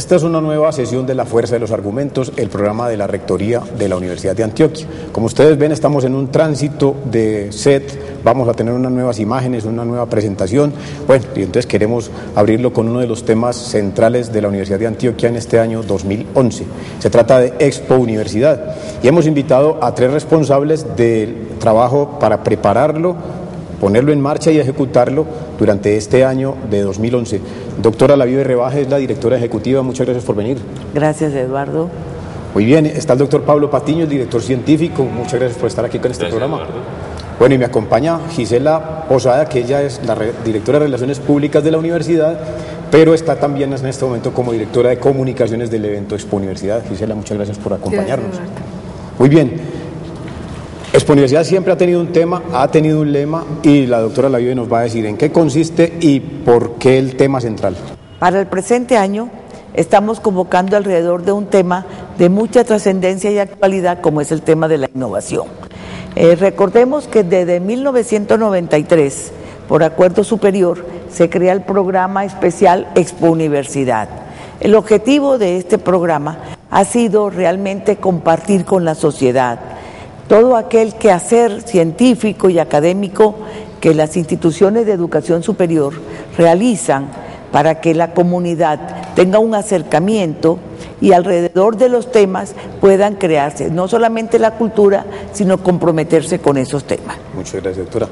Esta es una nueva sesión de La Fuerza de los Argumentos, el programa de la Rectoría de la Universidad de Antioquia. Como ustedes ven, estamos en un tránsito de set, vamos a tener unas nuevas imágenes, una nueva presentación. Bueno, y entonces queremos abrirlo con uno de los temas centrales de la Universidad de Antioquia en este año 2011. Se trata de Expo Universidad y hemos invitado a 3 responsables del trabajo para prepararlo, ponerlo en marcha y ejecutarlo durante este año de 2011. Doctora Lavive Rebaje es la directora ejecutiva, muchas gracias por venir. Gracias, Eduardo. Muy bien, está el doctor Pablo Patiño, el director científico, muchas gracias por estar aquí con este programa. Eduardo. Bueno, y me acompaña Gisela Posada, que ella es la directora de Relaciones Públicas de la universidad, pero está también en este momento como directora de comunicaciones del evento Expo Universidad. Gisela, muchas gracias por acompañarnos. Gracias, muy bien. Expo Universidad siempre ha tenido un tema, ha tenido un lema y la doctora Lavive nos va a decir en qué consiste y por qué el tema central. Para el presente año estamos convocando alrededor de un tema de mucha trascendencia y actualidad como es el tema de la innovación. Recordemos que desde 1993, por acuerdo superior, se crea el programa especial Expo Universidad. El objetivo de este programa ha sido realmente compartir con la sociedad todo aquel quehacer científico y académico que las instituciones de educación superior realizan para que la comunidad tenga un acercamiento y alrededor de los temas puedan crearse no solamente la cultura, sino comprometerse con esos temas. Muchas gracias, doctora.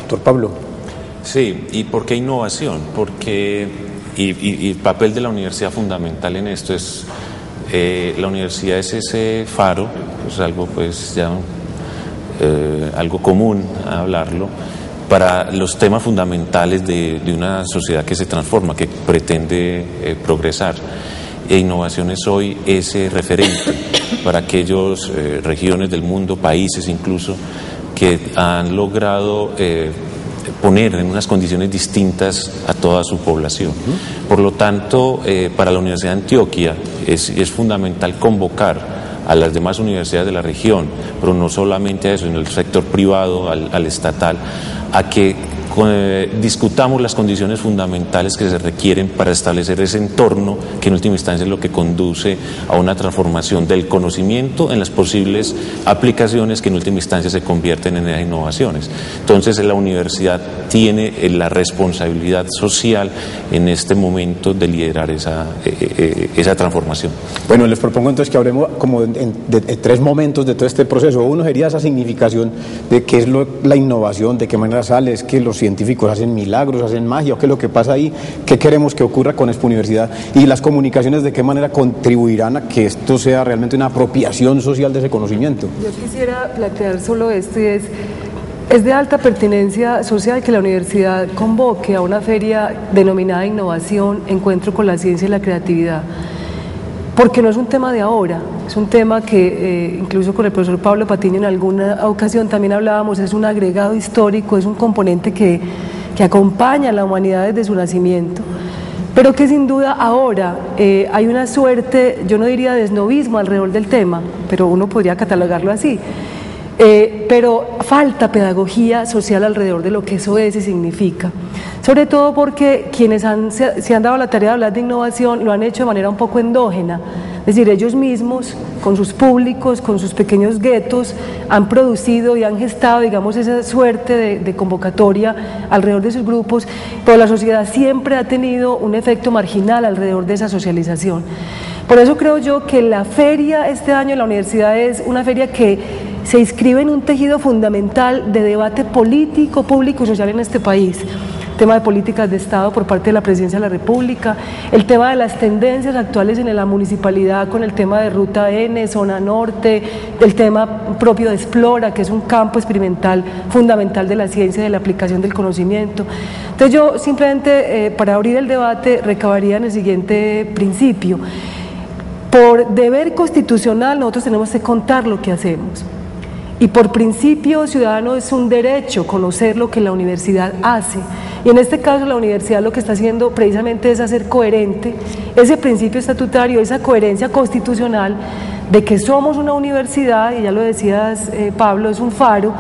Doctor Pablo. Sí, ¿y por qué innovación? Porque, y el papel de la universidad fundamental en esto es... la universidad es ese faro, es algo pues ya algo común a hablarlo, para los temas fundamentales de una sociedad que se transforma, que pretende progresar. E innovación es hoy ese referente para aquellas regiones del mundo, países incluso, que han logrado poner en unas condiciones distintas a toda su población. Por lo tanto, para la Universidad de Antioquia es fundamental convocar a las demás universidades de la región, pero no solamente a eso, en el sector privado, al estatal, a que discutamos las condiciones fundamentales que se requieren para establecer ese entorno que en última instancia es lo que conduce a una transformación del conocimiento en las posibles aplicaciones que en última instancia se convierten en esas innovaciones. Entonces la universidad tiene la responsabilidad social en este momento de liderar esa transformación. Bueno, les propongo entonces que hablemos como de 3 momentos de todo este proceso. Uno sería esa significación de qué es la innovación, de qué manera sale, es que los científicos hacen milagros, hacen magia, o qué es lo que pasa ahí, qué queremos que ocurra con Expo Universidad, y las comunicaciones de qué manera contribuirán a que esto sea realmente una apropiación social de ese conocimiento. Yo quisiera plantear solo esto, y es de alta pertinencia social que la universidad convoque a una feria denominada Innovación, Encuentro con la Ciencia y la Creatividad, porque no es un tema de ahora, es un tema que incluso con el profesor Pablo Patiño en alguna ocasión también hablábamos, es un agregado histórico, es un componente que acompaña a la humanidad desde su nacimiento, pero que sin duda ahora hay una suerte, yo no diría de esnovismo alrededor del tema, pero uno podría catalogarlo así, pero falta pedagogía social alrededor de lo que eso es y significa, sobre todo porque quienes se han dado la tarea de hablar de innovación lo han hecho de manera un poco endógena, es decir, ellos mismos con sus públicos, con sus pequeños guetos han producido y han gestado, digamos, esa suerte de convocatoria alrededor de sus grupos, pero la sociedad siempre ha tenido un efecto marginal alrededor de esa socialización. Por eso creo yo que la feria este año en la universidad es una feria que se inscribe en un tejido fundamental de debate político, público y social en este país. El tema de políticas de Estado por parte de la Presidencia de la República, el tema de las tendencias actuales en la municipalidad con el tema de Ruta N, Zona Norte, el tema propio de Explora, que es un campo experimental fundamental de la ciencia y de la aplicación del conocimiento. Entonces yo simplemente para abrir el debate recabaría en el siguiente principio. Por deber constitucional nosotros tenemos que contar lo que hacemos. Y por principio ciudadano es un derecho conocer lo que la universidad hace. Y en este caso la universidad lo que está haciendo precisamente es hacer coherente ese principio estatutario, esa coherencia constitucional de que somos una universidad, y ya lo decías Pablo, es un faro,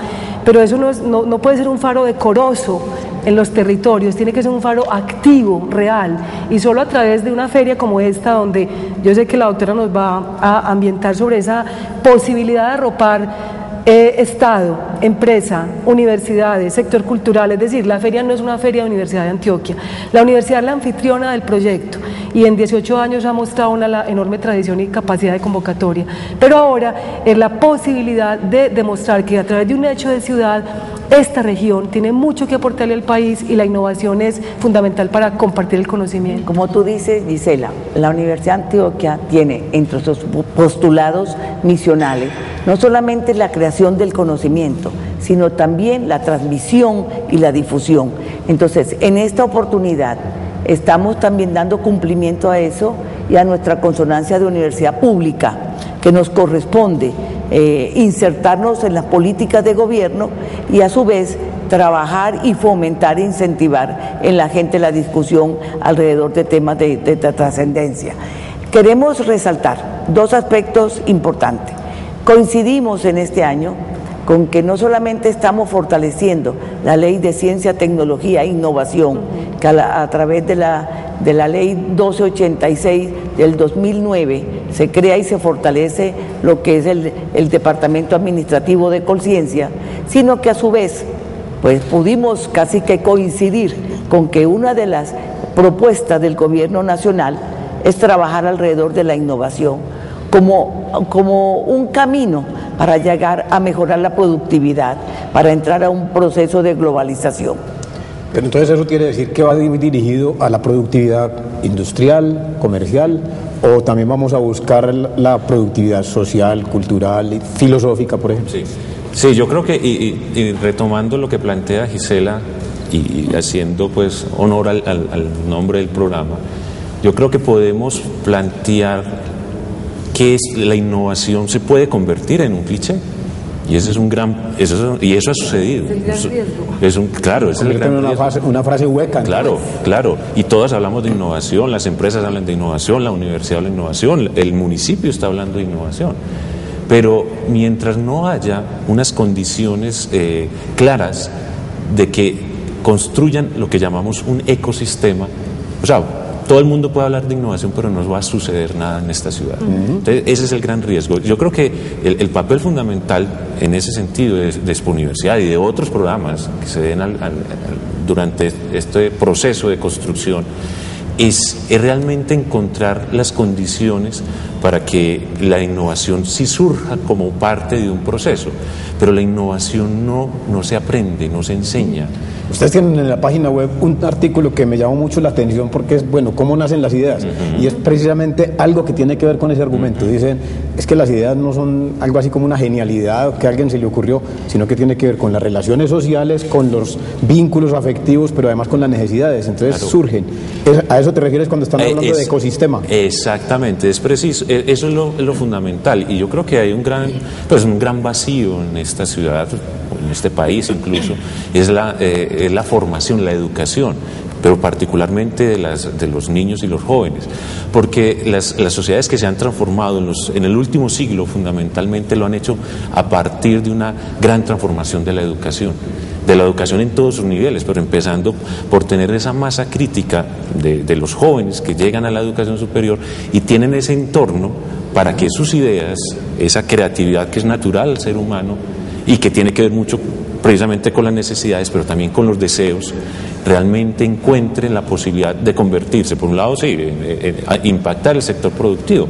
pero eso no puede ser un faro decoroso, en los territorios, tiene que ser un faro activo, real, y solo a través de una feria como esta, donde yo sé que la doctora nos va a ambientar sobre esa posibilidad de arropar Estado, empresa, universidades, sector cultural. Es decir, la feria no es una feria de Universidad de Antioquia, la universidad es la anfitriona del proyecto y en 18 años ha mostrado una enorme tradición y capacidad de convocatoria, pero ahora es la posibilidad de demostrar que a través de un hecho de ciudad esta región tiene mucho que aportarle al país y la innovación es fundamental para compartir el conocimiento. Como tú dices, Gisela, la Universidad de Antioquia tiene entre sus postulados misionales no solamente la creación del conocimiento, sino también la transmisión y la difusión. Entonces, en esta oportunidad estamos también dando cumplimiento a eso y a nuestra consonancia de universidad pública, que nos corresponde insertarnos en las políticas de gobierno y a su vez trabajar y fomentar e incentivar en la gente la discusión alrededor de temas de trascendencia. Queremos resaltar dos aspectos importantes. Coincidimos en este año con que no solamente estamos fortaleciendo la ley de ciencia, tecnología e innovación, que a través de la ley 1286 del 2009 se crea y se fortalece lo que es el Departamento Administrativo de Conciencia, sino que a su vez pues pudimos casi que coincidir con que una de las propuestas del gobierno nacional es trabajar alrededor de la innovación como un camino para llegar a mejorar la productividad, para entrar a un proceso de globalización. Pero entonces eso quiere decir que va dirigido a la productividad industrial, comercial, o también vamos a buscar la productividad social, cultural y filosófica, por ejemplo. Sí, yo creo que, y retomando lo que plantea Gisela y haciendo pues honor al nombre del programa, yo creo que podemos plantear que la innovación se puede convertir en un cliché. Y ese es un gran, y eso ha sucedido. Claro, es el gran riesgo. Una frase hueca. Claro, claro. Y todas hablamos de innovación, las empresas hablan de innovación, la universidad habla de innovación, el municipio está hablando de innovación. Pero mientras no haya unas condiciones claras de que construyan lo que llamamos un ecosistema, o sea, todo el mundo puede hablar de innovación, pero no va a suceder nada en esta ciudad. Entonces, ese es el gran riesgo. Yo creo que el papel fundamental en ese sentido de Expo Universidad y de otros programas que se den durante este proceso de construcción es realmente encontrar las condiciones para que la innovación sí surja como parte de un proceso, pero la innovación no se aprende, no se enseña. Ustedes tienen en la página web un artículo que me llamó mucho la atención porque es, bueno, cómo nacen las ideas, y es precisamente algo que tiene que ver con ese argumento. Dicen, es que las ideas no son algo así como una genialidad que a alguien se le ocurrió, sino que tiene que ver con las relaciones sociales, con los vínculos afectivos, pero además con las necesidades. Entonces surgen. ¿A eso te refieres cuando están hablando de ecosistema? Exactamente, es preciso, eso es lo fundamental, y yo creo que hay un gran vacío en esta ciudad, en este país incluso, es la formación, la educación, pero particularmente de los niños y los jóvenes, porque las sociedades que se han transformado en el último siglo fundamentalmente lo han hecho a partir de una gran transformación de la educación en todos sus niveles, pero empezando por tener esa masa crítica de los jóvenes que llegan a la educación superior y tienen ese entorno para que sus ideas, esa creatividad que es natural al ser humano y que tiene que ver mucho precisamente con las necesidades, pero también con los deseos, realmente encuentren la posibilidad de convertirse, por un lado, sí, impactar el sector productivo,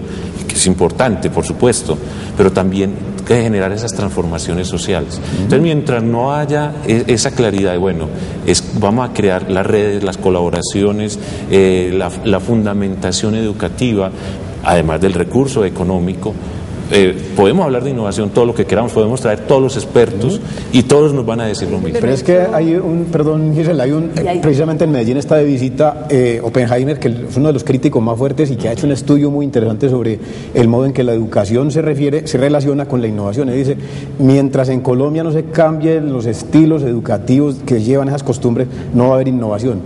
que es importante, por supuesto, pero también generar esas transformaciones sociales. Entonces, mientras no haya esa claridad de, bueno, vamos a crear las redes, las colaboraciones, la fundamentación educativa, además del recurso económico, podemos hablar de innovación todo lo que queramos, podemos traer todos los expertos y todos nos van a decir lo mismo. Pero es que hay Gisela, precisamente en Medellín está de visita Oppenheimer, que es uno de los críticos más fuertes y que ha hecho un estudio muy interesante sobre el modo en que la educación se relaciona con la innovación. Y dice, mientras en Colombia no se cambien los estilos educativos que llevan esas costumbres, no va a haber innovación.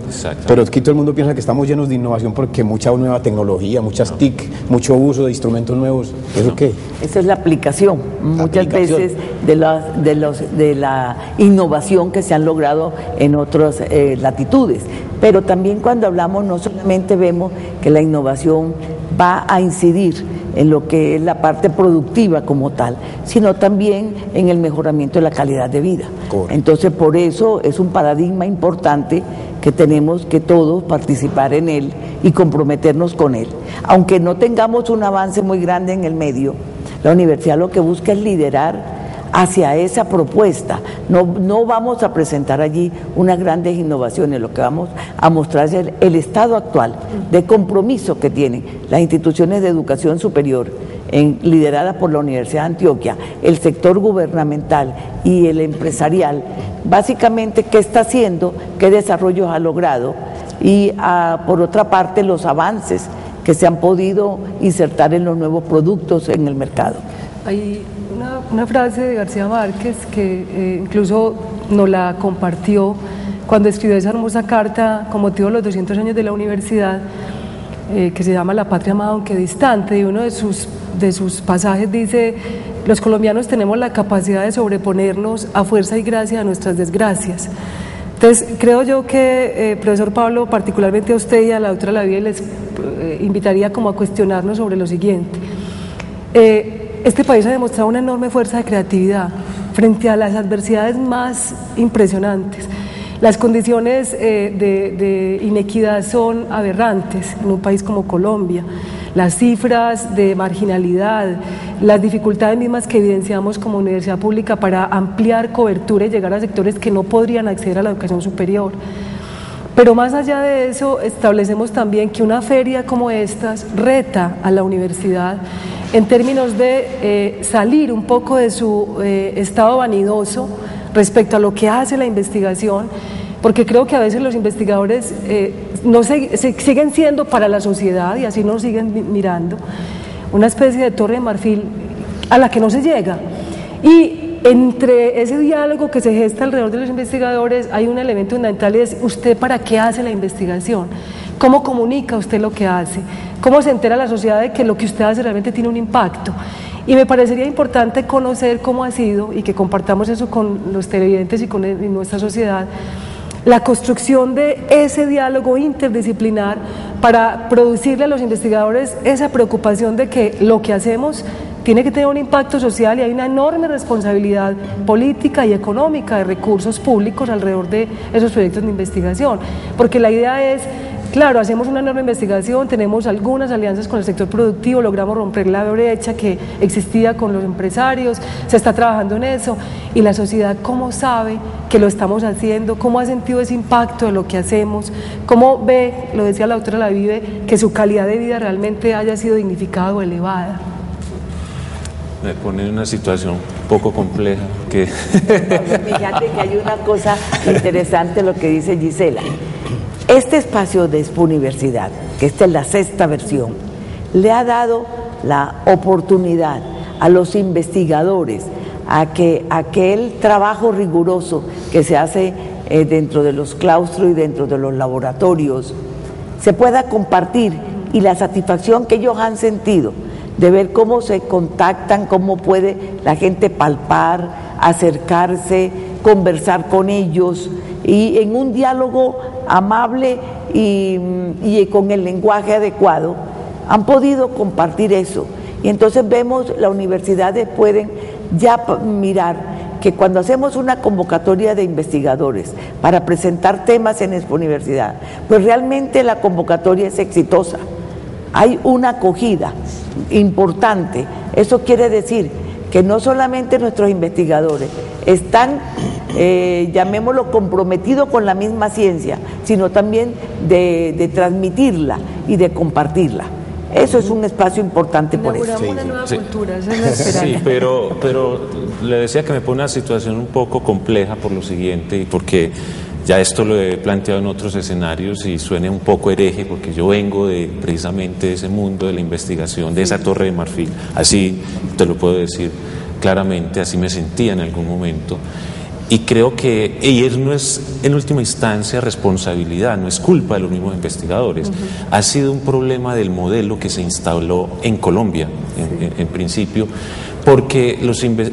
Pero aquí todo el mundo piensa que estamos llenos de innovación porque mucha nueva tecnología, muchas TIC, mucho uso de instrumentos nuevos. ¿Eso qué? Esa es la aplicación, muchas veces de la innovación que se han logrado en otras latitudes. Pero también cuando hablamos no solamente vemos que la innovación va a incidir en lo que es la parte productiva como tal, sino también en el mejoramiento de la calidad de vida. Correcto. Entonces, por eso es un paradigma importante que tenemos que todos participar en él y comprometernos con él. Aunque no tengamos un avance muy grande en el medio, la universidad lo que busca es liderar hacia esa propuesta. No vamos a presentar allí unas grandes innovaciones, lo que vamos a mostrar es el estado actual de compromiso que tienen las instituciones de educación superior, lideradas por la Universidad de Antioquia, el sector gubernamental y el empresarial, básicamente qué está haciendo, qué desarrollos ha logrado y por otra parte los avances que se han podido insertar en los nuevos productos en el mercado. Hay una frase de García Márquez que incluso nos la compartió cuando escribió esa hermosa carta con motivo de los 200 años de la universidad, que se llama La patria amada aunque distante, y uno de sus pasajes dice: los colombianos tenemos la capacidad de sobreponernos a fuerza y gracia a nuestras desgracias. Entonces, creo yo que, profesor Pablo, particularmente a usted y a la doctora Lavie, les invitaría como a cuestionarnos sobre lo siguiente. Este país ha demostrado una enorme fuerza de creatividad frente a las adversidades más impresionantes. Las condiciones de inequidad son aberrantes en un país como Colombia. Las cifras de marginalidad, las dificultades mismas que evidenciamos como universidad pública para ampliar cobertura y llegar a sectores que no podrían acceder a la educación superior. Pero más allá de eso, establecemos también que una feria como estas reta a la universidad en términos de salir un poco de su estado vanidoso respecto a lo que hace la investigación, porque creo que a veces los investigadores siguen siendo para la sociedad, y así nos siguen mirando, una especie de torre de marfil a la que no se llega. Y entre ese diálogo que se gesta alrededor de los investigadores hay un elemento fundamental, y es: ¿usted para qué hace la investigación? ¿Cómo comunica usted lo que hace? ¿Cómo se entera la sociedad de que lo que usted hace realmente tiene un impacto? Y me parecería importante conocer cómo ha sido, y que compartamos eso con los televidentes y con nuestra sociedad, la construcción de ese diálogo interdisciplinar para producirle a los investigadores esa preocupación de que lo que hacemos tiene que tener un impacto social, y hay una enorme responsabilidad política y económica de recursos públicos alrededor de esos proyectos de investigación, porque la idea es: claro, hacemos una enorme investigación, tenemos algunas alianzas con el sector productivo, logramos romper la brecha que existía con los empresarios, se está trabajando en eso, y la sociedad, ¿cómo sabe que lo estamos haciendo? ¿Cómo ha sentido ese impacto de lo que hacemos? ¿Cómo ve, lo decía la doctora Lavie, que su calidad de vida realmente haya sido dignificada o elevada? Me pone en una situación un poco compleja. Fíjate que hay una cosa interesante lo que dice Gisela. Este espacio de Expo Universidad, que esta es la 6ª versión, le ha dado la oportunidad a los investigadores a que aquel trabajo riguroso que se hace dentro de los claustros y dentro de los laboratorios se pueda compartir, y la satisfacción que ellos han sentido de ver cómo se contactan, cómo puede la gente palpar, acercarse, conversar con ellos, y en un diálogo amable y con el lenguaje adecuado han podido compartir eso. Y entonces vemos, las universidades pueden ya mirar que cuando hacemos una convocatoria de investigadores para presentar temas en Expo Universidad, pues realmente la convocatoria es exitosa, hay una acogida importante. Eso quiere decir que no solamente nuestros investigadores están, llamémoslo, comprometidos con la misma ciencia, sino también de transmitirla y de compartirla. Eso es un espacio importante por eso. Inauguramos una nueva cultura, esa es la esperanza. Sí, pero le decía que me pone una situación un poco compleja por lo siguiente, y porque ya esto lo he planteado en otros escenarios y suene un poco hereje, porque yo vengo precisamente de ese mundo de la investigación, de esa torre de marfil. Así te lo puedo decir claramente, así me sentía en algún momento. y creo que no es en última instancia responsabilidad, no es culpa de los mismos investigadores. Ha sido un problema del modelo que se instaló en Colombia, en principio, porque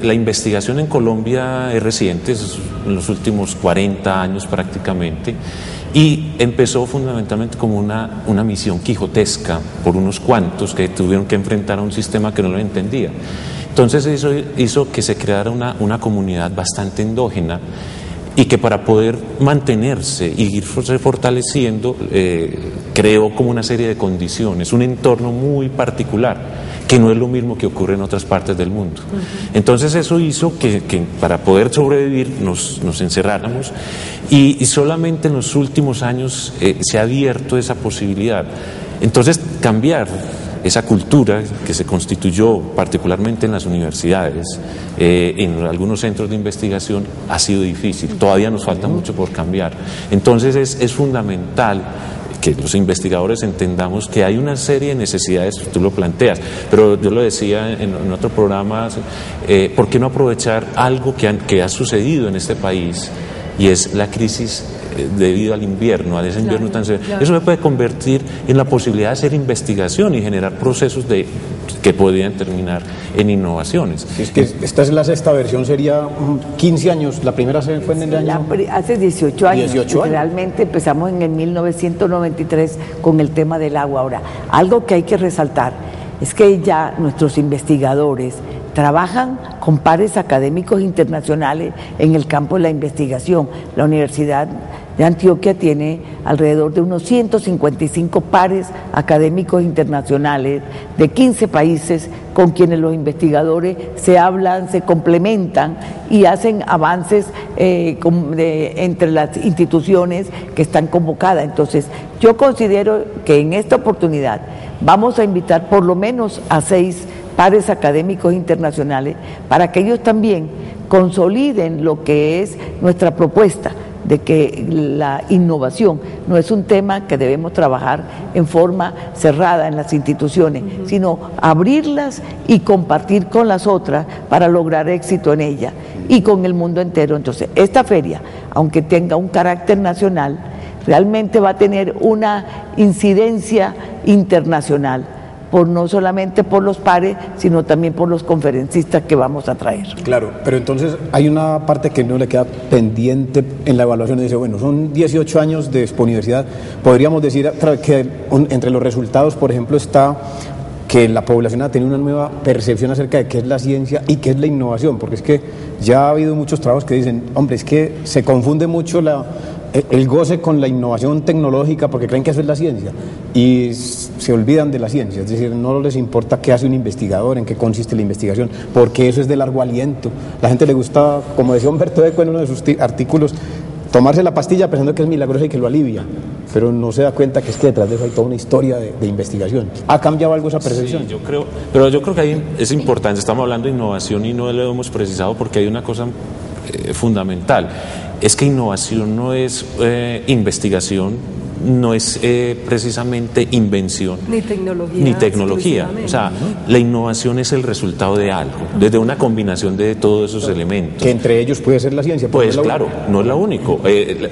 la investigación en Colombia es reciente, es en los últimos 40 años prácticamente, y empezó fundamentalmente como una misión quijotesca por unos cuantos que tuvieron que enfrentar a un sistema que no lo entendía. Entonces eso hizo que se creara una comunidad bastante endógena y que para poder mantenerse y irse fortaleciendo creó como una serie de condiciones, un entorno muy particular que no es lo mismo que ocurre en otras partes del mundo. Entonces eso hizo que para poder sobrevivir nos encerráramos y solamente en los últimos años se ha abierto esa posibilidad. Entonces cambiar esa cultura que se constituyó particularmente en las universidades, en algunos centros de investigación, ha sido difícil, todavía nos falta mucho por cambiar. Entonces es fundamental que los investigadores entendamos que hay una serie de necesidades, tú lo planteas, pero yo lo decía en otro programa, ¿por qué no aprovechar algo que ha sucedido en este país? Y es la crisis debido al invierno, a ese invierno tan severo. Eso se puede convertir en la posibilidad de hacer investigación y generar procesos que podrían terminar en innovaciones. Es que esta es la sexta versión, sería 15 años, la primera fue en el año... Hace 18 años. 18 años. Realmente empezamos en el 1993 con el tema del agua. Ahora, algo que hay que resaltar es que ya nuestros investigadores trabajan con pares académicos internacionales en el campo de la investigación. La Universidad de Antioquia tiene alrededor de unos 155 pares académicos internacionales de 15 países con quienes los investigadores se hablan, se complementan y hacen avances entre las instituciones que están convocadas. Entonces, yo considero que en esta oportunidad vamos a invitar por lo menos a 6 pares académicos internacionales para que ellos también consoliden lo que es nuestra propuesta de que la innovación no es un tema que debemos trabajar en forma cerrada en las instituciones, sino abrirlas y compartir con las otras para lograr éxito en ella y con el mundo entero. Entonces, esta feria, aunque tenga un carácter nacional, realmente va a tener una incidencia internacional, no solamente por los pares, sino también por los conferencistas que vamos a traer. Claro, pero entonces hay una parte que no le queda pendiente en la evaluación. Dice, bueno, son 18 años de expouniversidad. Podríamos decir que entre los resultados, por ejemplo, está que la población ha tenido una nueva percepción acerca de qué es la ciencia y qué es la innovación, porque es que ya ha habido muchos trabajos que dicen, hombre, es que se confunde mucho el goce con la innovación tecnológica porque creen que eso es la ciencia y se olvidan de la ciencia, es decir, no les importa qué hace un investigador, en qué consiste la investigación, porque eso es de largo aliento. La gente le gusta, como decía Humberto Eco en uno de sus artículos, tomarse la pastilla pensando que es milagrosa y que lo alivia, pero no se da cuenta que es que detrás de eso hay toda una historia de investigación. ¿Ha cambiado algo esa percepción? Sí, yo creo que ahí es importante, estamos hablando de innovación y no lo hemos precisado porque hay una cosa fundamental, es que innovación no es investigación, no es precisamente invención ni tecnología. O sea, la innovación es el resultado de algo, desde una combinación de todos esos elementos. Que entre ellos puede ser la ciencia. Pues claro, no es lo único.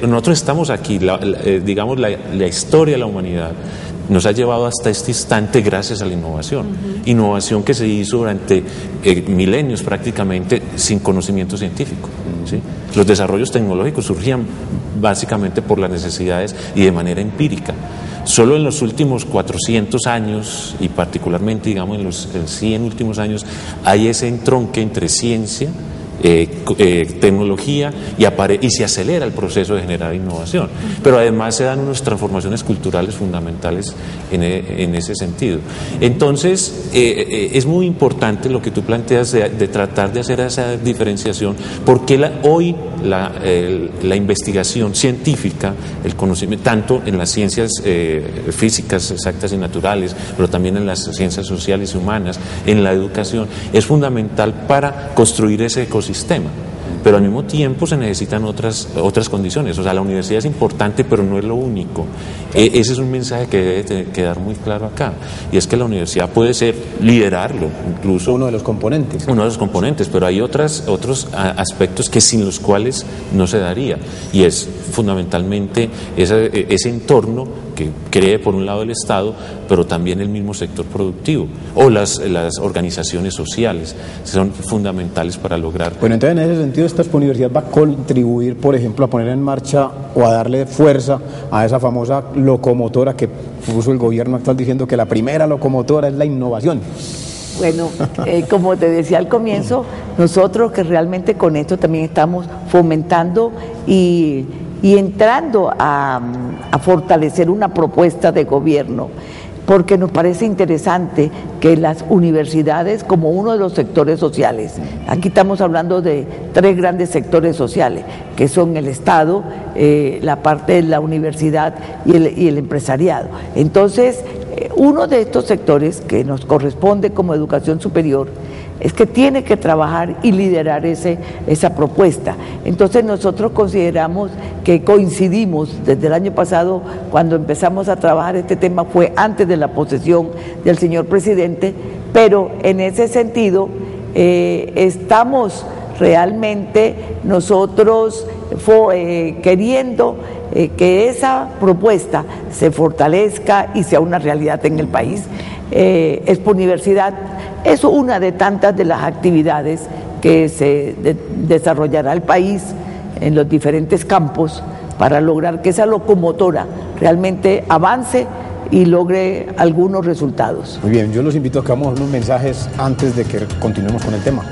Nosotros estamos aquí, digamos, la historia de la humanidad nos ha llevado hasta este instante gracias a la innovación. Innovación que se hizo durante milenios prácticamente sin conocimiento científico. ¿Sí? Los desarrollos tecnológicos surgían básicamente por las necesidades y de manera empírica. Solo en los últimos 400 años, y particularmente digamos en los 100 últimos años, hay ese entronque entre ciencia, tecnología y se acelera el proceso de generar innovación, pero además se dan unas transformaciones culturales fundamentales en ese sentido. Entonces es muy importante lo que tú planteas de tratar de hacer esa diferenciación, porque hoy la investigación científica, el conocimiento, tanto en las ciencias físicas exactas y naturales, pero también en las ciencias sociales y humanas, en la educación, es fundamental para construir ese ecosistema. pero al mismo tiempo se necesitan otras condiciones. O sea, la universidad es importante, pero no es lo único. Ese es un mensaje que debe quedar muy claro acá, y es que la universidad puede liderarlo, incluso uno de los componentes. Uno de los componentes, pero hay otros aspectos que sin los cuales no se daría, y es fundamentalmente ese entorno que cree por un lado el Estado, pero también el mismo sector productivo o las organizaciones sociales son fundamentales para lograr. Bueno, entonces en ese sentido esta universidad va a contribuir, por ejemplo, a poner en marcha o a darle fuerza a esa famosa locomotora que puso el gobierno actual diciendo que la primera locomotora es la innovación. Bueno, como te decía al comienzo, nosotros que realmente con esto también estamos fomentando y entrando a fortalecer una propuesta de gobierno, porque nos parece interesante que las universidades, como uno de los sectores sociales, aquí estamos hablando de 3 grandes sectores sociales, que son el Estado, la parte de la universidad y el empresariado. Entonces, uno de estos sectores que nos corresponde como educación superior es que tiene que trabajar y liderar esa propuesta. Entonces nosotros consideramos que coincidimos desde el año pasado, cuando empezamos a trabajar este tema fue antes de la posesión del señor presidente, pero en ese sentido estamos realmente nosotros queriendo que esa propuesta se fortalezca y sea una realidad en el país. Expo Universidad es una de tantas de las actividades que se desarrollará el país en los diferentes campos para lograr que esa locomotora realmente avance y logre algunos resultados. Muy bien, yo los invito a que hagamos unos mensajes antes de que continuemos con el tema.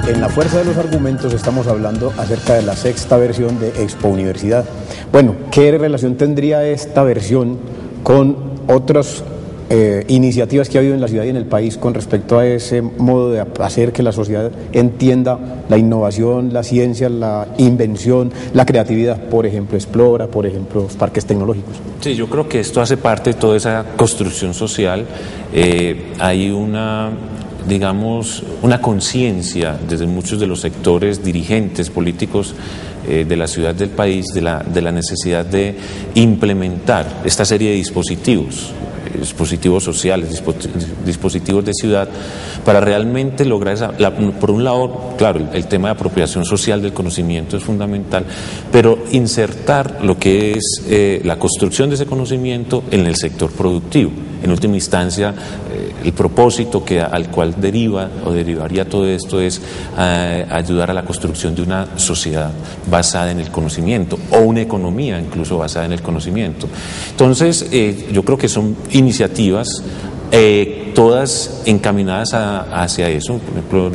En la fuerza de los argumentos estamos hablando acerca de la 6ª versión de Expo Universidad. Bueno, ¿qué relación tendría esta versión con otras iniciativas que ha habido en la ciudad y en el país con respecto a ese modo de hacer que la sociedad entienda la innovación, la ciencia, la invención, la creatividad? Por ejemplo, Explora, por ejemplo, los parques tecnológicos. Sí, yo creo que esto hace parte de toda esa construcción social. Hay una conciencia desde muchos de los sectores dirigentes políticos de la ciudad, del país, de la necesidad de implementar esta serie de dispositivos sociales, dispositivos de ciudad, para realmente lograr por un lado, claro, el tema de apropiación social del conocimiento es fundamental, pero insertar lo que es la construcción de ese conocimiento en el sector productivo. En última instancia, el propósito al cual derivaría todo esto es ayudar a la construcción de una sociedad basada en el conocimiento, o una economía incluso basada en el conocimiento. Entonces, yo creo que son iniciativas todas encaminadas hacia eso. Por ejemplo,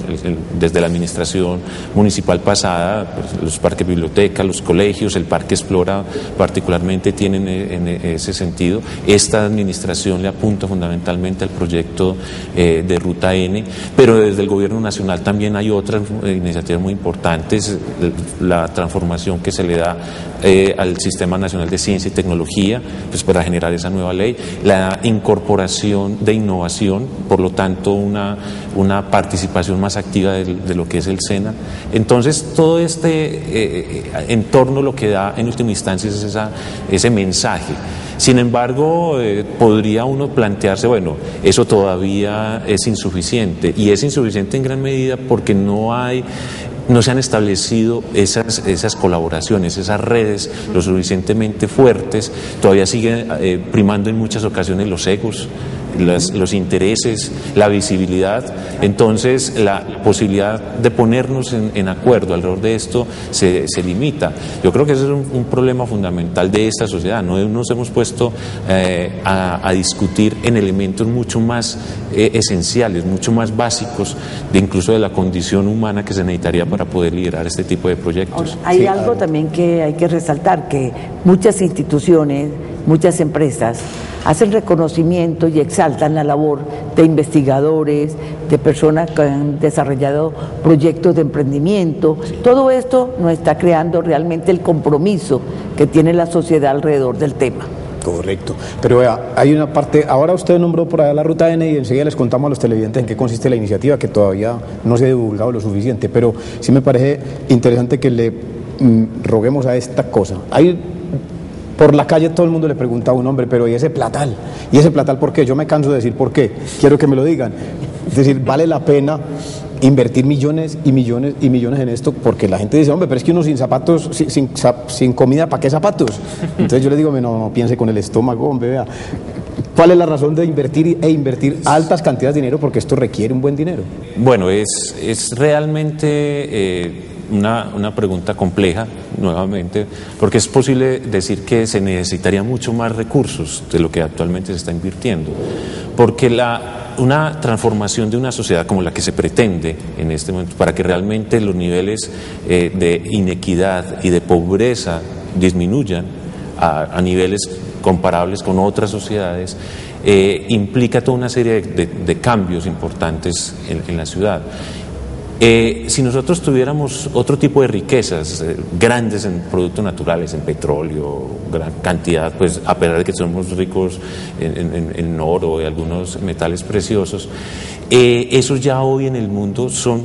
desde la administración municipal pasada, pues, los parques biblioteca, los colegios, el Parque Explora particularmente tienen en ese sentido. Esta administración le apunta fundamentalmente al proyecto de Ruta N, pero desde el gobierno nacional también hay otras iniciativas muy importantes. La transformación que se le da al Sistema Nacional de Ciencia y Tecnología, pues para generar esa nueva ley, la incorporación de innovación, por lo tanto una participación más activa de lo que es el SENA. Entonces todo este entorno lo que da en última instancia es ese mensaje. Sin embargo, podría uno plantearse, bueno, eso todavía es insuficiente, y es insuficiente en gran medida porque no se han establecido esas colaboraciones, esas redes lo suficientemente fuertes. Todavía sigue primando en muchas ocasiones los egos, los intereses, la visibilidad. Entonces la posibilidad de ponernos en acuerdo alrededor de esto se limita. Yo creo que ese es un problema fundamental de esta sociedad. No nos hemos puesto a discutir en elementos mucho más esenciales, mucho más básicos, incluso de la condición humana que se necesitaría para poder liderar este tipo de proyectos. Hay algo también que hay que resaltar, que muchas instituciones, muchas empresas hacen reconocimiento y exaltan la labor de investigadores, de personas que han desarrollado proyectos de emprendimiento. Todo esto nos está creando realmente el compromiso que tiene la sociedad alrededor del tema. Correcto, pero vea, hay una parte, ahora usted nombró por allá la Ruta N y enseguida les contamos a los televidentes en qué consiste la iniciativa, que todavía no se ha divulgado lo suficiente, pero sí me parece interesante que le roguemos a esta cosa. Hay, por la calle todo el mundo le pregunta a un hombre, pero ¿y ese platal? ¿Y ese platal por qué? Yo me canso de decir por qué, quiero que me lo digan. Es decir, vale la pena invertir millones y millones y millones en esto, porque la gente dice, hombre, pero es que uno sin zapatos, sin comida, ¿para qué zapatos? Entonces yo le digo, no piense con el estómago, hombre, vea. ¿Cuál es la razón de invertir altas cantidades de dinero? Porque esto requiere un buen dinero. Bueno, es realmente una pregunta compleja, nuevamente, porque es posible decir que se necesitaría mucho más recursos de lo que actualmente se está invirtiendo, porque una transformación de una sociedad como la que se pretende en este momento, para que realmente los niveles de inequidad y de pobreza disminuyan a niveles comparables con otras sociedades, implica toda una serie de cambios importantes en la ciudad. Si nosotros tuviéramos otro tipo de riquezas grandes en productos naturales, en petróleo, gran cantidad, pues a pesar de que somos ricos en oro y algunos metales preciosos, esos ya hoy en el mundo son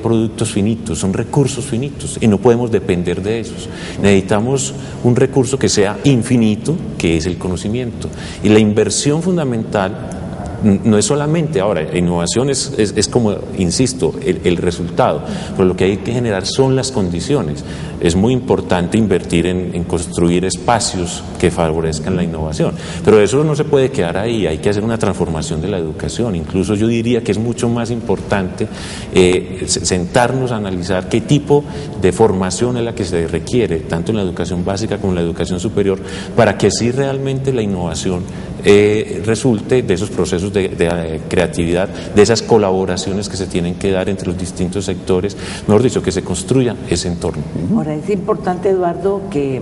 productos finitos, son recursos finitos y no podemos depender de esos. Necesitamos un recurso que sea infinito, que es el conocimiento, y la inversión fundamental no es solamente ahora, la innovación es como, insisto, el resultado, pero lo que hay que generar son las condiciones. Es muy importante invertir en construir espacios que favorezcan la innovación, pero eso no se puede quedar ahí, hay que hacer una transformación de la educación. Incluso yo diría que es mucho más importante sentarnos a analizar qué tipo de formación es la que se requiere, tanto en la educación básica como en la educación superior, para que sí realmente la innovación resulte de esos procesos de creatividad, de esas colaboraciones que se tienen que dar entre los distintos sectores, mejor dicho, que se construya ese entorno. Ahora, es importante, Eduardo, que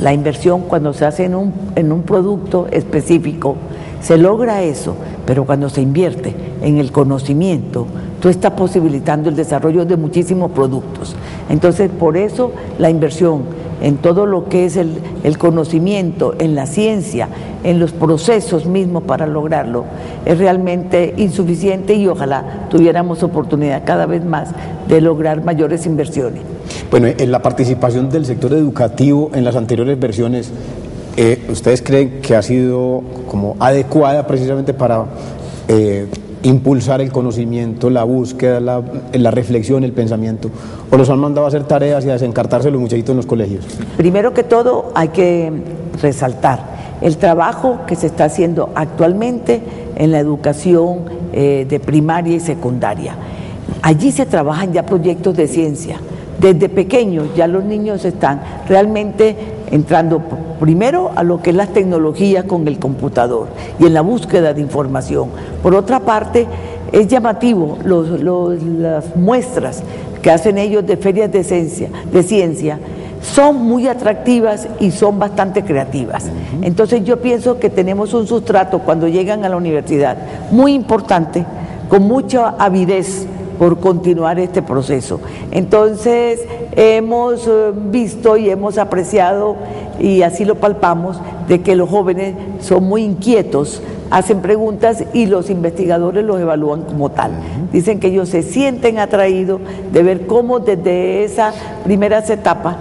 la inversión cuando se hace en un producto específico, se logra eso, pero cuando se invierte en el conocimiento, tú estás posibilitando el desarrollo de muchísimos productos. Entonces, por eso la inversión en todo lo que es el conocimiento, en la ciencia, en los procesos mismos para lograrlo, es realmente insuficiente y ojalá tuviéramos oportunidad cada vez más de lograr mayores inversiones. Bueno, en la participación del sector educativo en las anteriores versiones, ¿ustedes creen que ha sido como adecuada precisamente para impulsar el conocimiento, la búsqueda, la reflexión, el pensamiento, o los han mandado a hacer tareas y a desencartarse los muchachitos en los colegios? Primero que todo hay que resaltar el trabajo que se está haciendo actualmente en la educación de primaria y secundaria. Allí se trabajan ya proyectos de ciencia. Desde pequeños ya los niños están realmente entrando primero a lo que es las tecnologías con el computador y en la búsqueda de información. Por otra parte, es llamativo las muestras que hacen ellos de ferias de ciencia, son muy atractivas y son bastante creativas. Entonces yo pienso que tenemos un sustrato cuando llegan a la universidad muy importante, con mucha avidez por continuar este proceso. Entonces hemos visto y hemos apreciado, y así lo palpamos, de que los jóvenes son muy inquietos, hacen preguntas y los investigadores los evalúan como tal. Dicen que ellos se sienten atraídos de ver cómo desde esas primeras etapas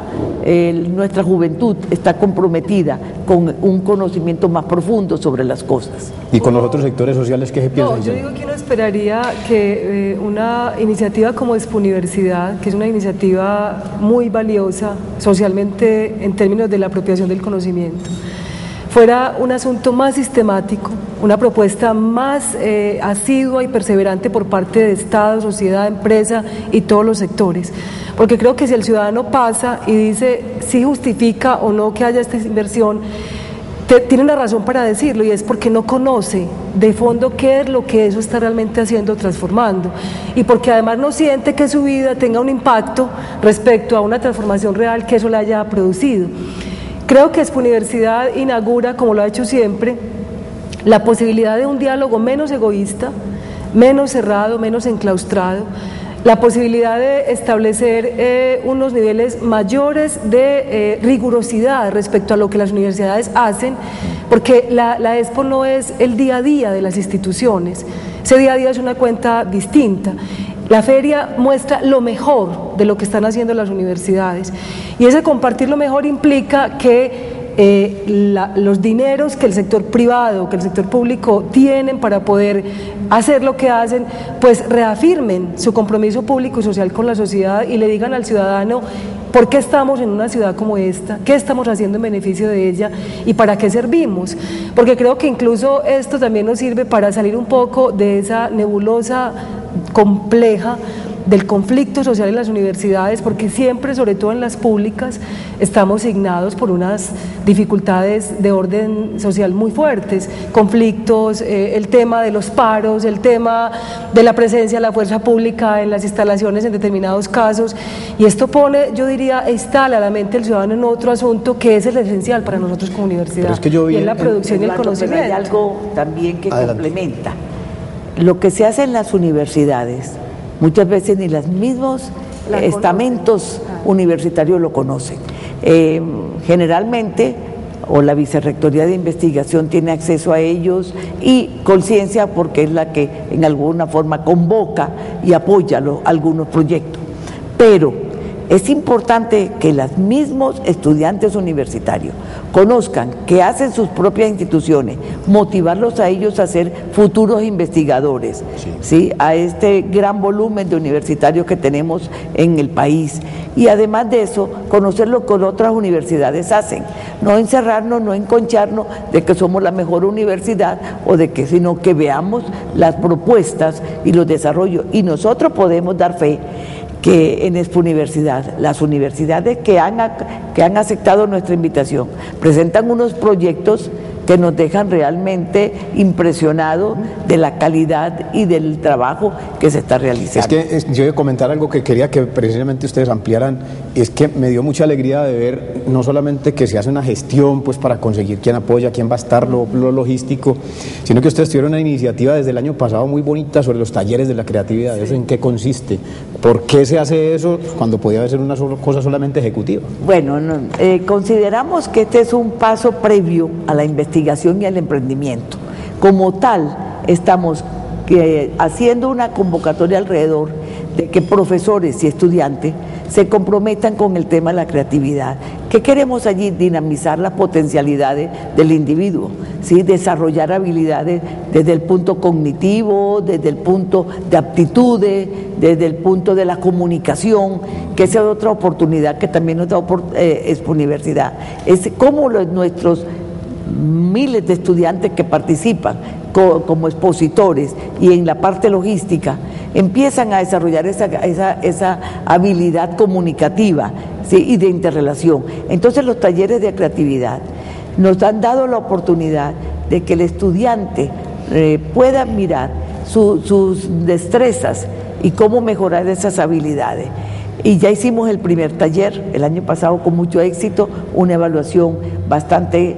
nuestra juventud está comprometida con un conocimiento más profundo sobre las cosas. ¿Y con los otros sectores sociales qué se piensa? No, yo digo que uno esperaría que una iniciativa como Expo-Universidad, que es una iniciativa muy valiosa socialmente en términos de la apropiación del conocimiento, fuera un asunto más sistemático, una propuesta más asidua y perseverante por parte de Estado, sociedad, empresa y todos los sectores. Porque creo que si el ciudadano pasa y dice si justifica o no que haya esta inversión, tiene una razón para decirlo, y es porque no conoce de fondo qué es lo que eso está realmente haciendo, transformando, y porque además no siente que su vida tenga un impacto respecto a una transformación real que eso le haya producido. Creo que Expo Universidad inaugura, como lo ha hecho siempre, la posibilidad de un diálogo menos egoísta, menos cerrado, menos enclaustrado, la posibilidad de establecer unos niveles mayores de rigurosidad respecto a lo que las universidades hacen, porque la Expo no es el día a día de las instituciones, ese día a día es una cuenta distinta. La feria muestra lo mejor de lo que están haciendo las universidades, y ese compartir lo mejor implica que los dineros que el sector privado, que el sector público tienen para poder hacer lo que hacen, pues reafirmen su compromiso público y social con la sociedad y le digan al ciudadano por qué estamos en una ciudad como esta, qué estamos haciendo en beneficio de ella y para qué servimos. Porque creo que incluso esto también nos sirve para salir un poco de esa nebulosa compleja del conflicto social en las universidades, porque siempre, sobre todo en las públicas, estamos signados por unas dificultades de orden social muy fuertes, conflictos, el tema de los paros, el tema de la presencia de la fuerza pública en las instalaciones en determinados casos, y esto pone, yo diría, instala la mente del ciudadano en otro asunto que es el esencial para nosotros como universidad, es que yo vi y es la producción y el conocimiento. Hay algo también que Adelante. complementa. Lo que se hace en las universidades, muchas veces ni los mismos estamentos universitarios lo conocen. Generalmente, o la Vicerrectoría de Investigación tiene acceso a ellos y Conciencia, porque es la que en alguna forma convoca y apoya algunos proyectos. Pero es importante que los mismos estudiantes universitarios conozcan que hacen sus propias instituciones, motivarlos a ellos a ser futuros investigadores, ¿sí? A este gran volumen de universitarios que tenemos en el país. Y además de eso, conocer lo que otras universidades hacen, no encerrarnos, no enconcharnos de que somos la mejor universidad o de que, sino que veamos las propuestas y los desarrollos. Y nosotros podemos dar fe que en Expo Universidad, las universidades que han aceptado nuestra invitación, presentan unos proyectos que nos dejan realmente impresionados de la calidad y del trabajo que se está realizando. Es que yo iba a comentar algo que quería que precisamente ustedes ampliaran, es que me dio mucha alegría de ver no solamente que se hace una gestión pues para conseguir quién apoya, quién va a estar, lo logístico, sino que ustedes tuvieron una iniciativa desde el año pasado muy bonita sobre los talleres de la creatividad. ¿Eso en qué consiste? ¿Por qué se hace eso cuando podía ser una cosa solamente ejecutiva? Bueno, consideramos que este es un paso previo a la investigación y al emprendimiento. Como tal, estamos haciendo una convocatoria alrededor de que profesores y estudiantes se comprometan con el tema de la creatividad. ¿Qué queremos allí? Dinamizar las potencialidades del individuo, ¿sí? Desarrollar habilidades desde el punto cognitivo, desde el punto de aptitudes, desde el punto de la comunicación, que esa es otra oportunidad que también nos da Expo Universidad. Es cómo nuestros miles de estudiantes que participan como expositores y en la parte logística empiezan a desarrollar esa habilidad comunicativa, ¿sí? Y de interrelación. Entonces los talleres de creatividad nos han dado la oportunidad de que el estudiante pueda mirar sus destrezas y cómo mejorar esas habilidades. Y ya hicimos el primer taller el año pasado con mucho éxito, una evaluación bastante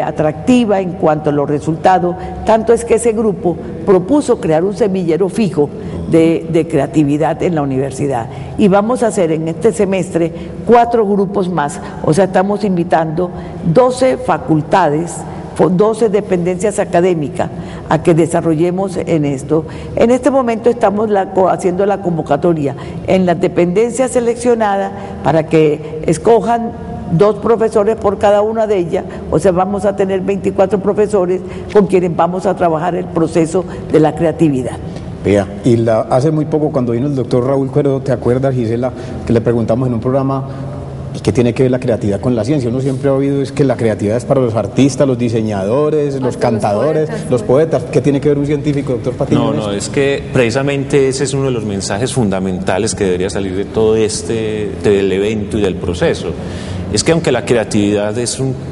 atractiva en cuanto a los resultados, tanto es que ese grupo propuso crear un semillero fijo de creatividad en la universidad. Y vamos a hacer en este semestre 4 grupos más, o sea, estamos invitando 12 facultades, 12 dependencias académicas a que desarrollemos en esto. En este momento estamos haciendo la convocatoria en las dependencias seleccionadas para que escojan 2 profesores por cada una de ellas, o sea, vamos a tener 24 profesores con quienes vamos a trabajar el proceso de la creatividad. Vea, y hace muy poco cuando vino el doctor Raúl Cuero, ¿te acuerdas, Gisela, que le preguntamos en un programa ¿y qué tiene que ver la creatividad con la ciencia? Uno siempre ha oído es que la creatividad es para los artistas, los diseñadores, los cantadores, los poetas. ¿Qué tiene que ver un científico, doctor Patiño? No, es que precisamente ese es uno de los mensajes fundamentales que debería salir de todo del evento y del proceso. Es que aunque la creatividad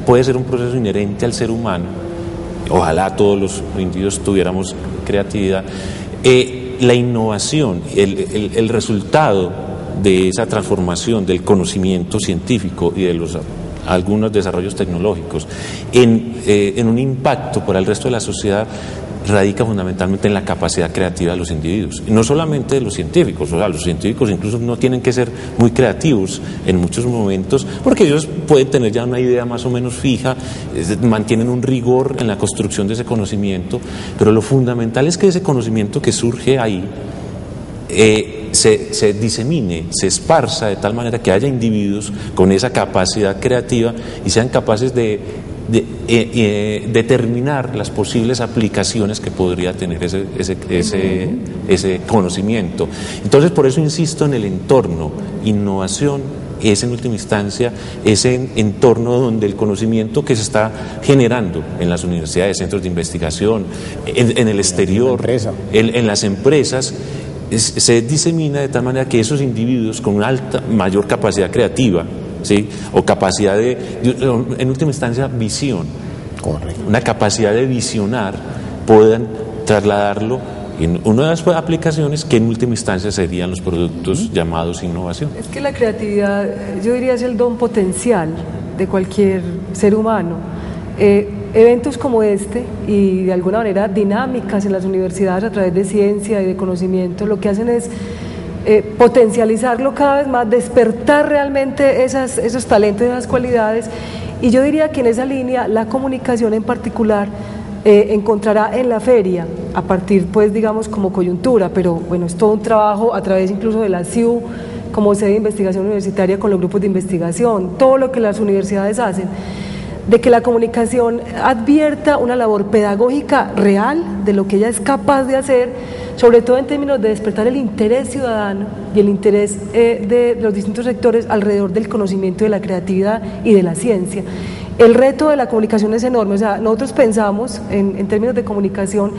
puede ser un proceso inherente al ser humano, ojalá todos los individuos tuviéramos creatividad, la innovación, el resultado de esa transformación del conocimiento científico y de los algunos desarrollos tecnológicos, en un impacto para el resto de la sociedad, radica fundamentalmente en la capacidad creativa de los individuos, y no solamente de los científicos. O sea, los científicos incluso no tienen que ser muy creativos en muchos momentos, porque ellos pueden tener ya una idea más o menos fija, mantienen un rigor en la construcción de ese conocimiento, pero lo fundamental es que ese conocimiento que surge ahí se disemine, se esparza de tal manera que haya individuos con esa capacidad creativa y sean capaces de determinar las posibles aplicaciones que podría tener ese conocimiento. Entonces, por eso insisto en el entorno. Innovación es, en última instancia, ese entorno donde el conocimiento que se está generando en las universidades, centros de investigación, en el exterior, en las empresas, se disemina de tal manera que esos individuos con una mayor capacidad creativa, ¿sí?, o capacidad en última instancia, visión, correcto, una capacidad de visionar, puedan trasladarlo en una de las aplicaciones que en última instancia serían los productos llamados innovación. Es que la creatividad, yo diría, es el don potencial de cualquier ser humano. Eventos como este y de alguna manera dinámicas en las universidades a través de ciencia y de conocimiento, lo que hacen es potencializarlo cada vez más, despertar realmente esos talentos, esas cualidades, y yo diría que en esa línea la comunicación en particular encontrará en la feria, a partir pues digamos como coyuntura, pero bueno, es todo un trabajo a través incluso de la CIU como sede de investigación universitaria con los grupos de investigación, todo lo que las universidades hacen, de que la comunicación advierta una labor pedagógica real de lo que ella es capaz de hacer, sobre todo en términos de despertar el interés ciudadano y el interés de los distintos sectores alrededor del conocimiento, de la creatividad y de la ciencia. El reto de la comunicación es enorme. O sea, nosotros pensamos en términos de comunicación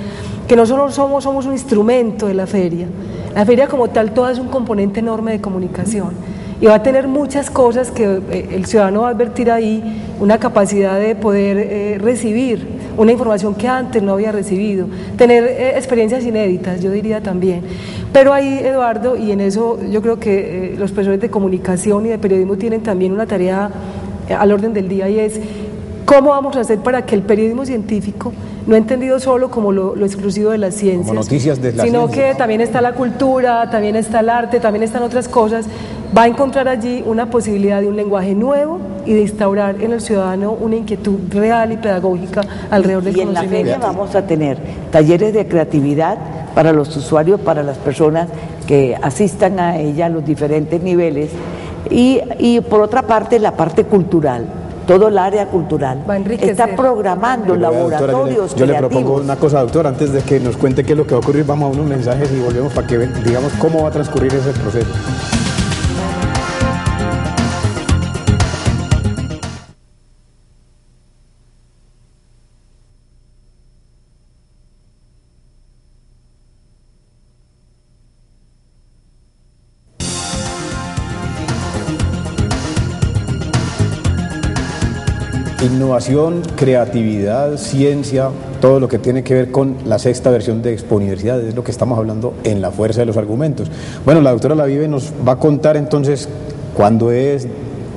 que no solo somos un instrumento de la feria como tal, toda es un componente enorme de comunicación y va a tener muchas cosas que el ciudadano va a advertir ahí, una capacidad de poder recibir una información que antes no había recibido, tener experiencias inéditas, yo diría también. Pero ahí, Eduardo, y en eso yo creo que los profesores de comunicación y de periodismo tienen también una tarea al orden del día, y es cómo vamos a hacer para que el periodismo científico, no entendido solo como lo exclusivo de las ciencias, como noticias de la sino ciencia, que también está la cultura, también está el arte, también están otras cosas, va a encontrar allí una posibilidad de un lenguaje nuevo y de instaurar en el ciudadano una inquietud real y pedagógica alrededor del conocimiento. Y en la feria vamos a tener talleres de creatividad para los usuarios, para las personas que asistan a ella a los diferentes niveles, y por otra parte la parte cultural. Todo el área cultural está programando laboratorios yo le propongo una cosa, doctor, antes de que nos cuente qué es lo que va a ocurrir, vamos a unos mensajes y volvemos para que digamos cómo va a transcurrir ese proceso. Innovación, creatividad, ciencia, todo lo que tiene que ver con la sexta versión de Expo Universidad, es lo que estamos hablando en La Fuerza de los Argumentos. Bueno, la doctora Lavive nos va a contar entonces cuándo es,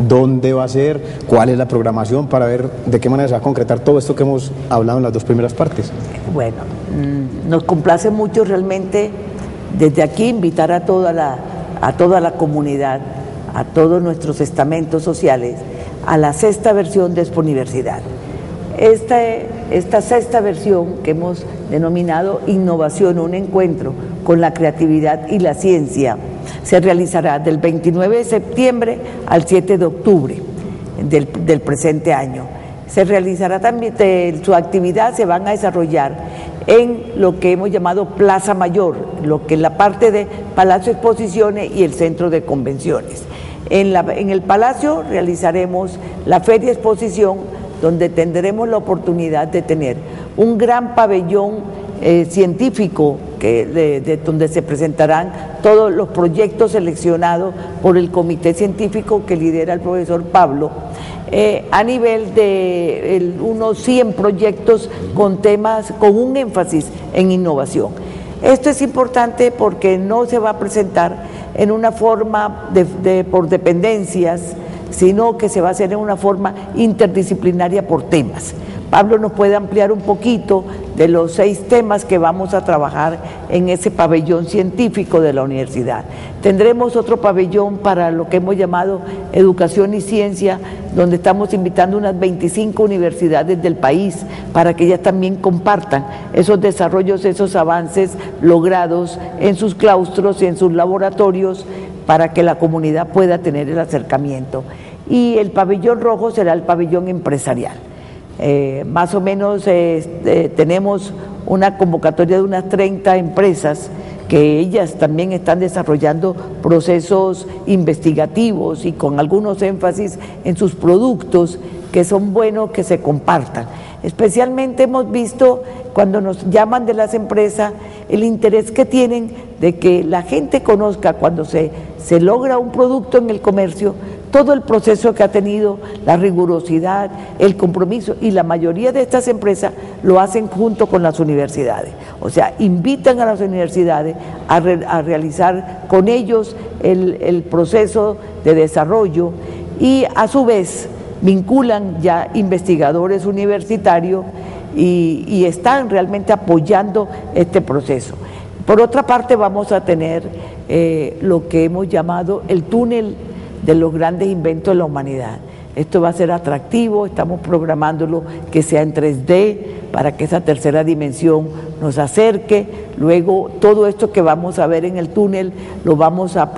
dónde va a ser, cuál es la programación, para ver de qué manera se va a concretar todo esto que hemos hablado en las dos primeras partes. Bueno, nos complace mucho realmente desde aquí invitar a toda la comunidad, a todos nuestros estamentos sociales, a la sexta versión de Expo Universidad. Esta sexta versión que hemos denominado Innovación, un encuentro con la creatividad y la ciencia, se realizará del 29 de septiembre al 7 de octubre del presente año. Se realizará también, su actividad se van a desarrollar en lo que hemos llamado Plaza Mayor, lo que es la parte de Palacio de Exposiciones y el Centro de Convenciones. En el Palacio realizaremos la Feria Exposición, donde tendremos la oportunidad de tener un gran pabellón científico donde se presentarán todos los proyectos seleccionados por el comité científico que lidera el profesor Pablo, a nivel de unos 100 proyectos con temas, con un énfasis en innovación. Esto es importante porque no se va a presentar en una forma por dependencias, sino que se va a hacer en una forma interdisciplinaria por temas. Pablo nos puede ampliar un poquito de los 6 temas que vamos a trabajar en ese pabellón científico de la universidad. Tendremos otro pabellón para lo que hemos llamado educación y ciencia, donde estamos invitando unas 25 universidades del país para que ellas también compartan esos desarrollos, esos avances logrados en sus claustros y en sus laboratorios para que la comunidad pueda tener el acercamiento. Y el pabellón rojo será el pabellón empresarial. Más o menos tenemos una convocatoria de unas 30 empresas que ellas también están desarrollando procesos investigativos y con algunos énfasis en sus productos que son buenos que se compartan. Especialmente hemos visto cuando nos llaman de las empresas el interés que tienen de que la gente conozca cuando se logra un producto en el comercio, todo el proceso que ha tenido, la rigurosidad, el compromiso, y la mayoría de estas empresas lo hacen junto con las universidades. O sea, invitan a las universidades a realizar con ellos el proceso de desarrollo y a su vez vinculan ya investigadores universitarios y están realmente apoyando este proceso. Por otra parte, vamos a tener lo que hemos llamado el túnel de los grandes inventos de la humanidad. Esto va a ser atractivo, estamos programándolo que sea en 3D para que esa tercera dimensión nos acerque. Luego todo esto que vamos a ver en el túnel lo vamos a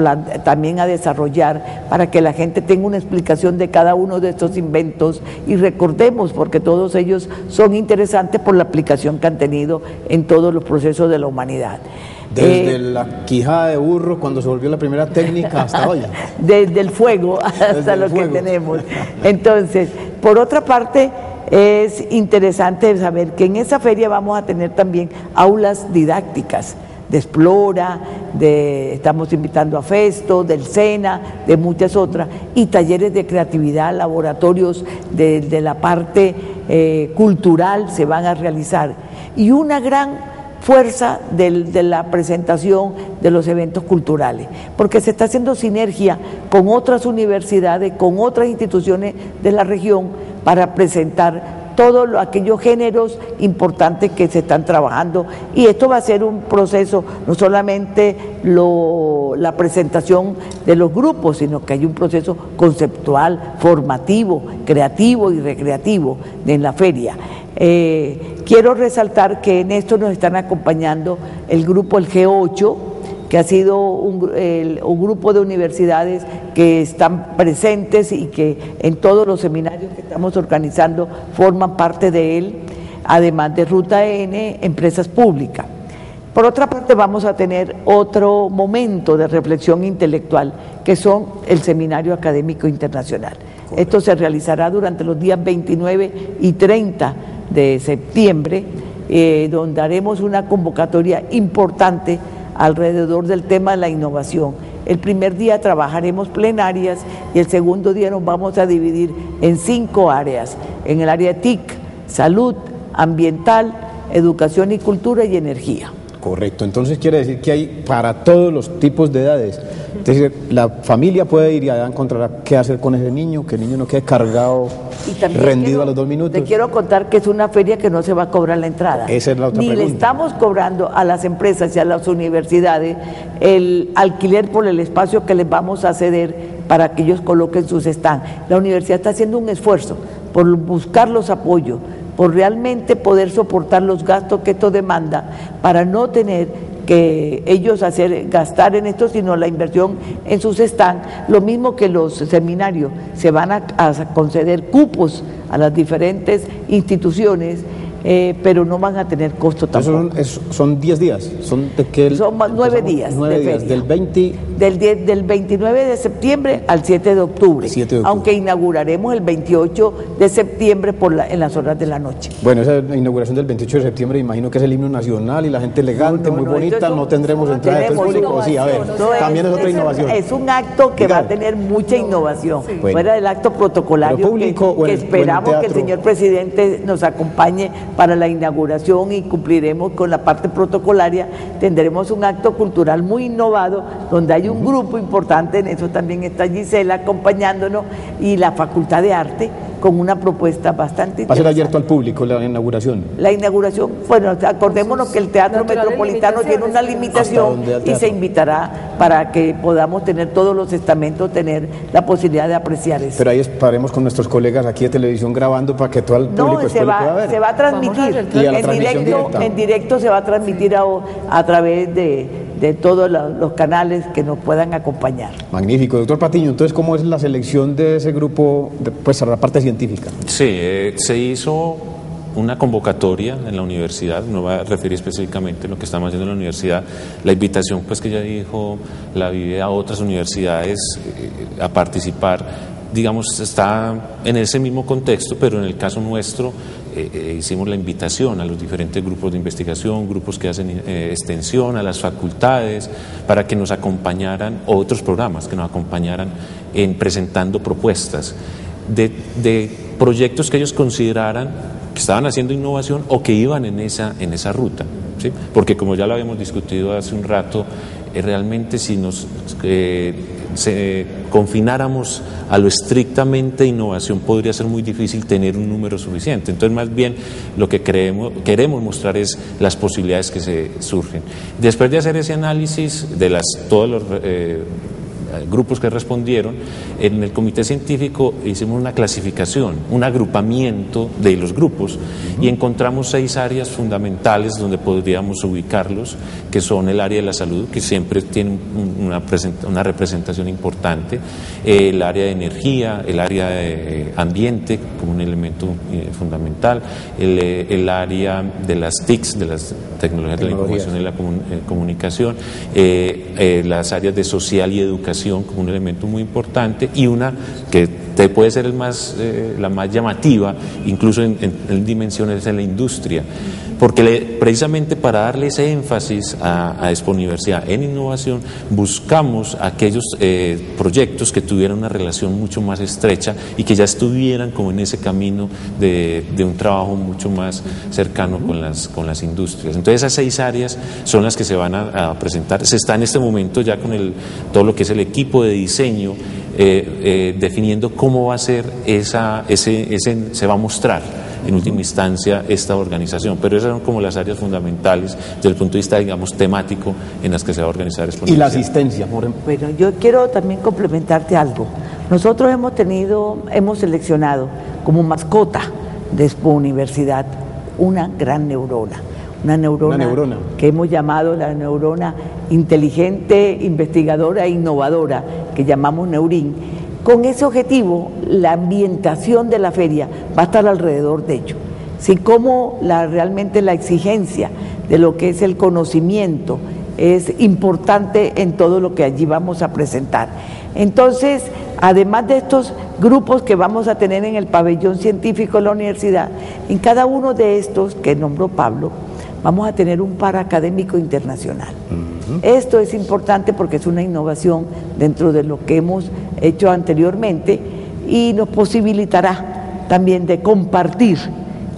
también a desarrollar para que la gente tenga una explicación de cada uno de estos inventos y recordemos, porque todos ellos son interesantes por la aplicación que han tenido en todos los procesos de la humanidad. Desde la quijada de burro, cuando se volvió la primera técnica, hasta hoy. Desde el fuego hasta lo que tenemos. Entonces, por otra parte, es interesante saber que en esa feria vamos a tener también aulas didácticas de Explora, estamos invitando a Festo, del SENA, de muchas otras, y talleres de creatividad, laboratorios de la parte cultural se van a realizar. Y una gran fuerza de la presentación de los eventos culturales, porque se está haciendo sinergia con otras universidades, con otras instituciones de la región para presentar todos aquellos géneros importantes que se están trabajando, y esto va a ser un proceso, no solamente la presentación de los grupos, sino que hay un proceso conceptual, formativo, creativo y recreativo en la feria. Quiero resaltar que en esto nos están acompañando el grupo El G8, que ha sido un grupo de universidades que están presentes y que en todos los seminarios que estamos organizando forman parte de él, además de Ruta N, empresas públicas. Por otra parte, vamos a tener otro momento de reflexión intelectual, que son el Seminario Académico Internacional. Esto se realizará durante los días 29 y 30 de septiembre, donde haremos una convocatoria importante alrededor del tema de la innovación. El primer día trabajaremos plenarias y el segundo día nos vamos a dividir en 5 áreas, en el área de TIC, salud, ambiental, educación y cultura y energía. Correcto, entonces quiere decir que hay para todos los tipos de edades. Es decir, la familia puede ir y allá encontrar qué hacer con ese niño, que el niño no quede cargado, rendido a los 2 minutos. Te quiero contar que es una feria que no se va a cobrar la entrada. Esa es la otra pregunta. Ni le estamos cobrando a las empresas y a las universidades el alquiler por el espacio que les vamos a ceder para que ellos coloquen sus stands. La universidad está haciendo un esfuerzo por buscar los apoyos, por realmente poder soportar los gastos que esto demanda, para no tener que ellos gastar en esto, sino la inversión en sus stands. Lo mismo que los seminarios, se van a conceder cupos a las diferentes instituciones, pero no van a tener costo tampoco. Son 10 días, son 9 días. 9 días, del 29 de septiembre al 7 de octubre, aunque inauguraremos el 28 de septiembre en las horas de la noche. Bueno, esa inauguración del 28 de septiembre, imagino que es el himno nacional y la gente elegante, muy bonita, no tendremos entrada de público. Sí, a ver, también es otra innovación. Es un acto que va a tener mucha innovación, fuera del acto protocolario que esperamos que el señor presidente nos acompañe para la inauguración y cumpliremos con la parte protocolaria, tendremos un acto cultural muy innovado donde hay un grupo importante, en eso también está Gisela acompañándonos, y la Facultad de Arte, con una propuesta bastante interesante. ¿Va a ser abierto al público la inauguración? La inauguración, bueno, acordémonos que el Teatro Metropolitano tiene una limitación y se invitará para que podamos tener todos los estamentos, tener la posibilidad de apreciar eso. Pero ahí estaremos con nuestros colegas aquí de televisión grabando para que todo el público después lo pueda ver. Se va a transmitir, en directo se va a transmitir a través de todos los canales que nos puedan acompañar. Magnífico. Doctor Patiño, entonces, ¿cómo es la selección de ese grupo, pues a la parte científica? Sí, se hizo una convocatoria en la universidad, no va a referir específicamente a lo que estamos haciendo en la universidad. La invitación, pues, que ya dijo la vive a otras universidades a participar, digamos, está en ese mismo contexto, pero en el caso nuestro hicimos la invitación a los diferentes grupos de investigación, grupos que hacen extensión, a las facultades, para que nos acompañaran, o otros programas que nos acompañaran en presentando propuestas de proyectos que ellos consideraran que estaban haciendo innovación o que iban en esa ruta, ¿sí? Porque, como ya lo habíamos discutido hace un rato, realmente si nos confináramos a lo estrictamente innovación, podría ser muy difícil tener un número suficiente. Entonces, más bien, lo que queremos mostrar es las posibilidades que se surgen. Después de hacer ese análisis de todos los grupos que respondieron, en el comité científico hicimos una clasificación, un agrupamiento de los grupos, y encontramos 6 áreas fundamentales donde podríamos ubicarlos, que son el área de la salud, que siempre tiene una representación importante, el área de energía, el área de ambiente como un elemento fundamental, el área de las TICs, de las tecnologías de la información y la comunicación, las áreas de social y educación como un elemento muy importante, y una que puede ser la más llamativa, incluso en dimensiones, en la industria, porque precisamente para darle ese énfasis a Expo Universidad en innovación, buscamos aquellos proyectos que tuvieran una relación mucho más estrecha y que ya estuvieran como en ese camino de un trabajo mucho más cercano con las industrias. Entonces, esas 6 áreas son las que se van a presentar. Se está en este momento ya con todo lo que es el equipo de diseño, definiendo cómo va a ser se va a mostrar en última instancia esta organización, pero esas son como las áreas fundamentales desde el punto de vista, digamos, temático en las que se va a organizar Expo Universidad. Y la asistencia, Bueno, yo quiero también complementarte algo. Nosotros hemos seleccionado como mascota de Expo Universidad una gran neurona. Una neurona que hemos llamado la neurona inteligente, investigadora e innovadora, que llamamos Neurín. Con ese objetivo, la ambientación de la feria va a estar alrededor de ello. Así como realmente la exigencia de lo que es el conocimiento es importante en todo lo que allí vamos a presentar. Entonces, además de estos grupos que vamos a tener en el pabellón científico de la universidad, en cada uno de estos que nombró Pablo, vamos a tener un paraacadémico internacional. Esto es importante porque es una innovación dentro de lo que hemos hecho anteriormente y nos posibilitará también de compartir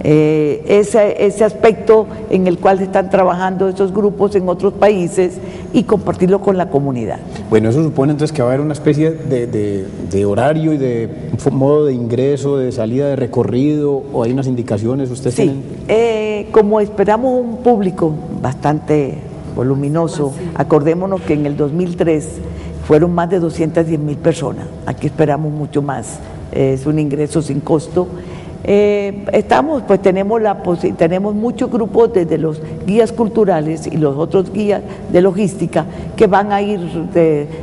ese aspecto en el cual están trabajando estos grupos en otros países y compartirlo con la comunidad. Bueno, eso supone entonces que va a haber una especie de horario y de modo de ingreso, de salida, de recorrido, o hay unas indicaciones, ¿ustedes tienen? Como esperamos un público bastante voluminoso, acordémonos que en el 2003 fueron más de 210,000 personas, aquí esperamos mucho más, es un ingreso sin costo. Tenemos muchos grupos desde los guías culturales y los otros guías de logística que van a ir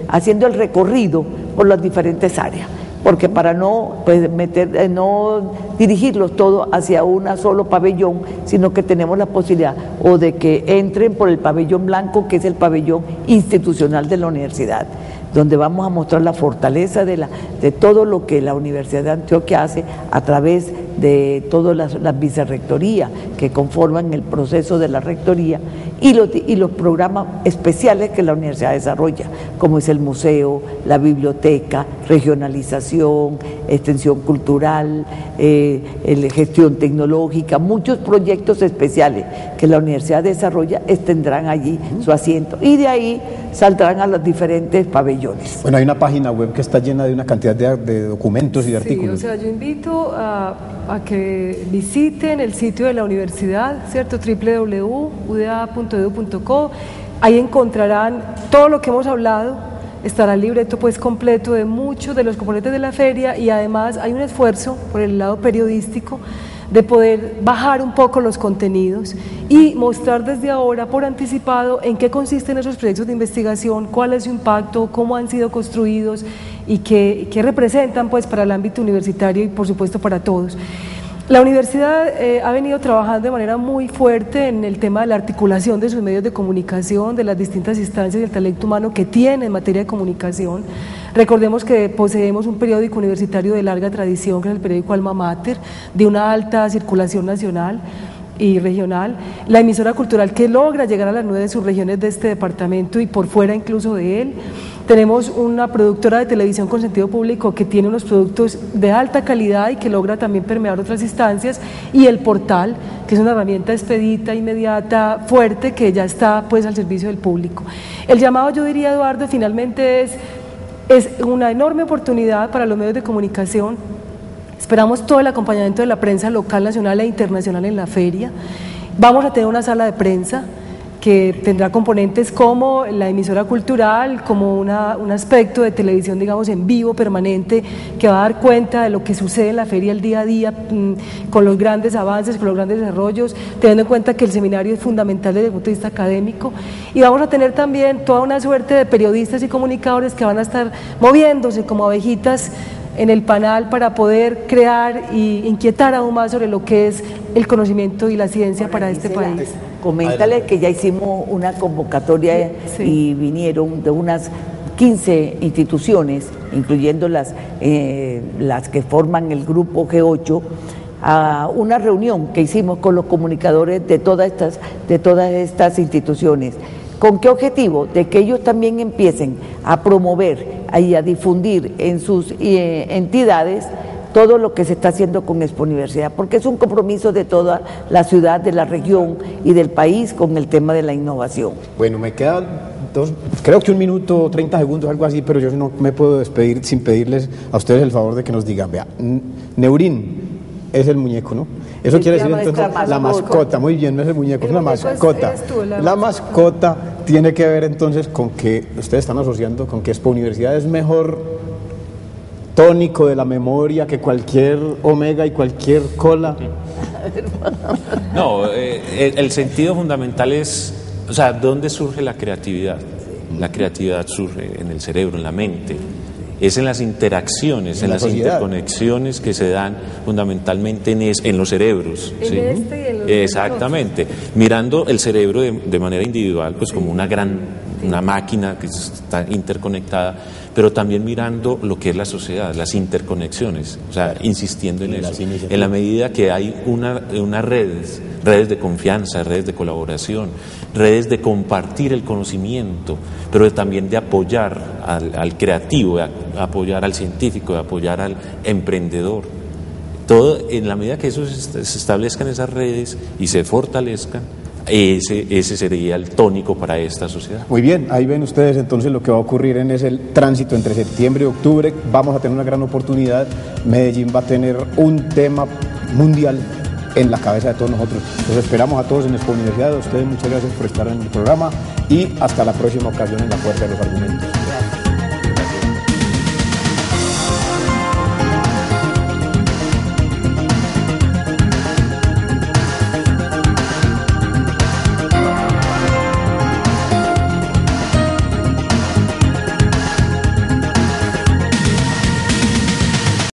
haciendo el recorrido por las diferentes áreas, porque para no dirigirlos todo hacia un solo pabellón, sino que tenemos la posibilidad o de que entren por el pabellón blanco, que es el pabellón institucional de la universidad, donde vamos a mostrar la fortaleza de todo lo que la Universidad de Antioquia hace a través de todas las vicerrectorías que conforman el proceso de la rectoría y los programas especiales que la universidad desarrolla, como es el museo, la biblioteca, regionalización, extensión cultural, gestión tecnológica, muchos proyectos especiales que la universidad desarrolla tendrán allí su asiento y de ahí saldrán a los diferentes pabellones. Bueno, hay una página web que está llena de una cantidad de documentos y de artículos. Sí, o sea, yo invito a que visiten el sitio de la universidad, ¿cierto? www.uda.edu.co. Ahí encontrarán todo lo que hemos hablado, estará el libreto pues completo de muchos de los componentes de la feria y además hay un esfuerzo por el lado periodístico de poder bajar un poco los contenidos y mostrar desde ahora por anticipado en qué consisten esos proyectos de investigación, cuál es su impacto, cómo han sido construidos y qué representan pues para el ámbito universitario y por supuesto para todos. La universidad ha venido trabajando de manera muy fuerte en el tema de la articulación de sus medios de comunicación, de las distintas instancias del talento humano que tiene en materia de comunicación. Recordemos que poseemos un periódico universitario de larga tradición, que es el periódico Alma Mater, de una alta circulación nacional y regional, la emisora cultural que logra llegar a las 9 subregiones de este departamento y por fuera incluso de él. Tenemos una productora de televisión con sentido público que tiene unos productos de alta calidad y que logra también permear otras instancias, y el portal, que es una herramienta expedita, inmediata, fuerte, que ya está pues al servicio del público. El llamado, yo diría, Eduardo, finalmente es una enorme oportunidad para los medios de comunicación. Esperamos todo el acompañamiento de la prensa local, nacional e internacional en la feria. Vamos a tener una sala de prensa que tendrá componentes como la emisora cultural, como un aspecto de televisión, digamos, en vivo, permanente, que va a dar cuenta de lo que sucede en la feria el día a día, con los grandes avances, con los grandes desarrollos, teniendo en cuenta que el seminario es fundamental desde el punto de vista académico. Y vamos a tener también toda una suerte de periodistas y comunicadores que van a estar moviéndose como abejitas en el panal para poder crear e inquietar aún más sobre lo que es el conocimiento y la ciencia para este país. Coméntale que ya hicimos una convocatoria y vinieron de unas 15 instituciones, incluyendo las que forman el grupo G8, a una reunión que hicimos con los comunicadores de todas estas instituciones. ¿Con qué objetivo? De que ellos también empiecen a promover y a difundir en sus entidades todo lo que se está haciendo con Expo Universidad, porque es un compromiso de toda la ciudad, de la región y del país con el tema de la innovación. Bueno, me quedan creo que 1 minuto, 30 segundos, algo así, pero yo no me puedo despedir sin pedirles a ustedes el favor de que nos digan, vea, Neurín es el muñeco, ¿no? Eso quiere decir entonces la mascota, muy bien, no es el muñeco, es una mascota. La mascota tiene que ver entonces con que ustedes están asociando con que Expo Universidad es mejor tónico de la memoria que cualquier omega y cualquier cola. No, el sentido fundamental es, o sea, ¿dónde surge la creatividad? La creatividad surge en el cerebro, en la mente. Es en las interacciones, en las interconexiones que se dan fundamentalmente en los cerebros. ¿Sí? Exactamente. Mirando el cerebro de manera individual, pues como una máquina que está interconectada, pero también mirando lo que es la sociedad, las interconexiones, o sea, insistiendo en eso. En la medida que hay unas redes de confianza, redes de colaboración, redes de compartir el conocimiento, pero también de apoyar al creativo, de apoyar al científico, de apoyar al emprendedor. Todo en la medida que eso se establezcan esas redes y se fortalezcan, ese sería el tónico para esta sociedad. Muy bien, ahí ven ustedes entonces lo que va a ocurrir en ese tránsito entre septiembre y octubre. Vamos a tener una gran oportunidad. Medellín va a tener un tema mundial en la cabeza de todos nosotros. Los esperamos a todos en Expo Universidad. A ustedes muchas gracias por estar en el programa y hasta la próxima ocasión en La Fuerza de los Argumentos.